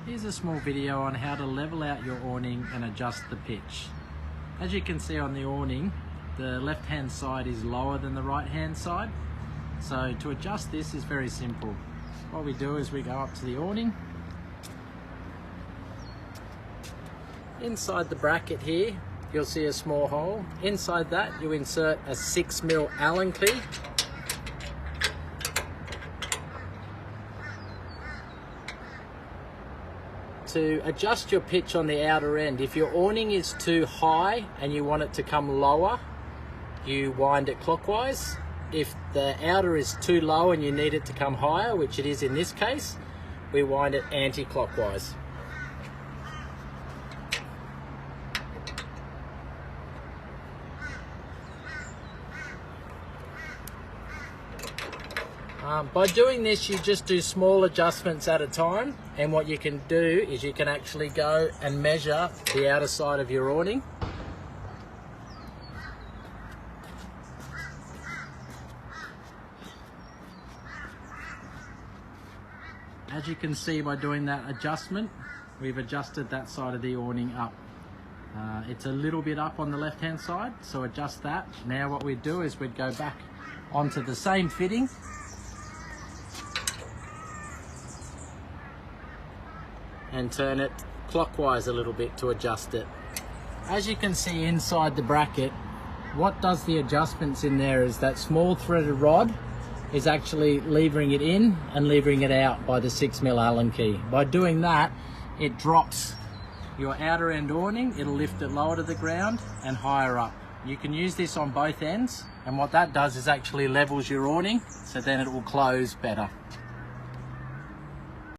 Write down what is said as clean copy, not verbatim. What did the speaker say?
Here's a small video on how to level out your awning and adjust the pitch. As you can see on the awning, the left hand side is lower than the right hand side. So to adjust this is very simple. What we do is we go up to the awning. Inside the bracket here, you'll see a small hole. Inside that, you insert a 6mm Allen key. To adjust your pitch on the outer end, if your awning is too high and you want it to come lower, you wind it clockwise. If the outer is too low and you need it to come higher, which it is in this case, we wind it anti-clockwise. By doing this, you just do small adjustments at a time, and what you can do is you can actually go and measure the outer side of your awning. As you can see, by doing that adjustment, we've adjusted that side of the awning up. It's a little bit up on the left hand side, so adjust that. Now what we'd do is we'd go back onto the same fitting and turn it clockwise a little bit to adjust it. As you can see inside the bracket, what does the adjustments in there is that small threaded rod is actually levering it in and levering it out by the 6mm Allen key. By doing that, it drops your outer end awning, it'll lift it lower to the ground and higher up. You can use this on both ends, and what that does is actually levels your awning, so then it will close better.